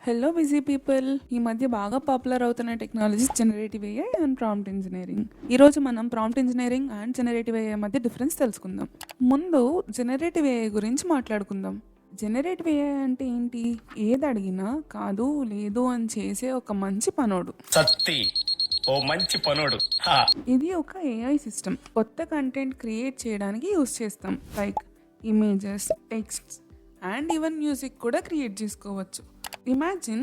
Hello busy people, ఈ మధ్య బాగా పాపులర్ అవుతున్న technologies generative AI and prompt engineering. ఈరోజు మనం prompt engineering and generative AI మధ్య డిఫరెన్స్ తెలుసుకుందాం. ముందు జనరేటివ్ ఏఐ గురించి మాట్లాడుకుందాం. జనరేటివ్ ఏఐ అంటే ఏంటి? ఏది అడిగినా కాదు లేదు అని చేసే ఒక మంచి పనోడు. ఇది ఒక ఏఐ సిస్టమ్. కొత్త కంటెంట్ క్రియేట్ చేయడానికి యూజ్ చేస్తాం. Like images, text and even music కూడా క్రియేట్ చేసుకోవచ్చు. ఇమాజిన్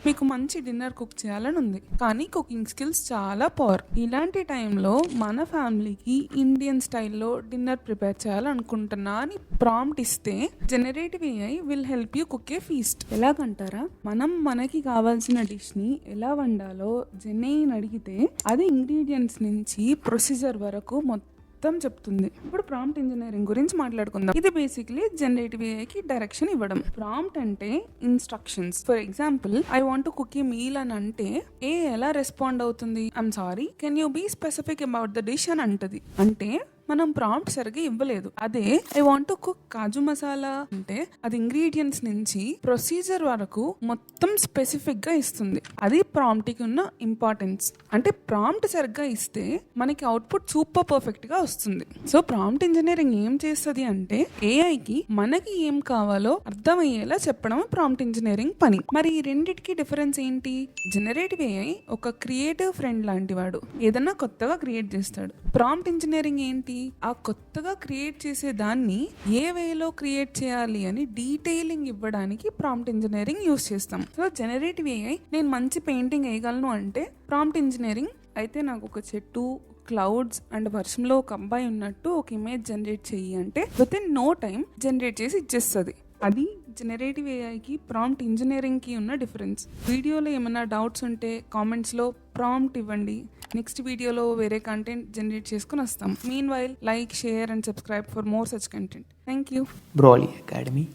మీకు మంచి డిన్నర్ కుక్ చేయాలని ఉంది, కానీ కుకింగ్ స్కిల్స్ చాలా పవర్. ఇలాంటి టైంలో మన ఫ్యామిలీకి ఇండియన్ స్టైల్లో డిన్నర్ ప్రిపేర్ చేయాలనుకుంటున్నా అని ప్రాంప్ట్ ఇస్తే generative AI will help you cook a feast. ఎలాగంటారా? మనకి కావాల్సిన డిష్ని ఎలా వండాలో జెన్నైని అడిగితే అది ఇంగ్రీడియంట్స్ నుంచి ప్రొసీజర్ వరకు మొత్తం చెప్తుంది. ఇప్పుడు ప్రాంప్ట్ ఇంజనీరింగ్ గురించి మాట్లాడుకుందాం. ఇది బేసిక్లీ జనరేటివ్ ఏఐకి డైరెక్షన్ ఇవ్వడం. ప్రాంప్ట్ అంటే instructions. For example, I want to cook a meal అని అంటే ఏ ఎలా రెస్పాండ్ అవుతుంది? I'm sorry, can you be specific about the dish అని అంటది. అంటే మనం ప్రాంప్ట్ సరిగా ఇవ్వలేదు. అదే I want to cook kaju masala అంటే అది ఇంగ్రీడియంట్స్ నుంచి ప్రొసీజర్ వరకు మొత్తం స్పెసిఫిక్ గా ఇస్తుంది. అది ప్రాంప్ట్ కి ఉన్న ఇంపార్టెన్స్. అంటే ప్రాంప్ట్ సరిగ్గా ఇస్తే మనకి అవుట్పుట్ సూపర్ పర్ఫెక్ట్ గా వస్తుంది. సో ప్రాంప్ట్ ఇంజనీరింగ్ ఏం చేస్తుంది అంటే ఏఐకి మనకి ఏం కావాలో అర్థమయ్యేలా చెప్పడం ప్రాంప్ట్ ఇంజనీరింగ్ పని. మరి ఈ రెండిటికి డిఫరెన్స్ ఏంటి? జనరేటివ్ ఏఐ ఒక క్రియేటివ్ ఫ్రెండ్ లాంటి వాడు. ఏదన్నా కొత్తగా క్రియేట్ చేస్తాడు. ప్రాంప్ట్ ఇంజనీరింగ్ ఏంటి? ఆ కొత్తగా క్రియేట్ చేసే దాన్ని ఏ వేలో క్రియేట్ చేయాలి అని డీటెయిలింగ్ ఇవ్వడానికి ప్రాంప్ట్ ఇంజనీరింగ్ యూస్ చేస్తాం. సో జనరేటివ్ ఏఐ నేను మంచి పెయింటింగ్ వేయగలను అంటే ప్రాంప్ట్ ఇంజనీరింగ్ అయితే నాకు ఒక చెట్టు, క్లౌడ్స్ అండ్ వర్షంలో ఒక అబ్బాయి ఉన్నట్టు ఒక ఇమేజ్ జనరేట్ చెయ్యి అంటే within no time generate చేసి ఇచ్చేస్తుంది. అది జనరేటివ్ ఏఐకి ప్రాంప్ట్ ఇంజనీరింగ్కి ఉన్న డిఫరెన్స్. వీడియోలో ఏమైనా డౌట్స్ ఉంటే కామెంట్స్లో ప్రాంప్ట్ ఇవ్వండి. నెక్స్ట్ వీడియోలో వేరే కంటెంట్ జనరేట్ చేసుకుని వస్తాం. Mean while, like, share and subscribe for more such content. Thank you. Brolly Academy.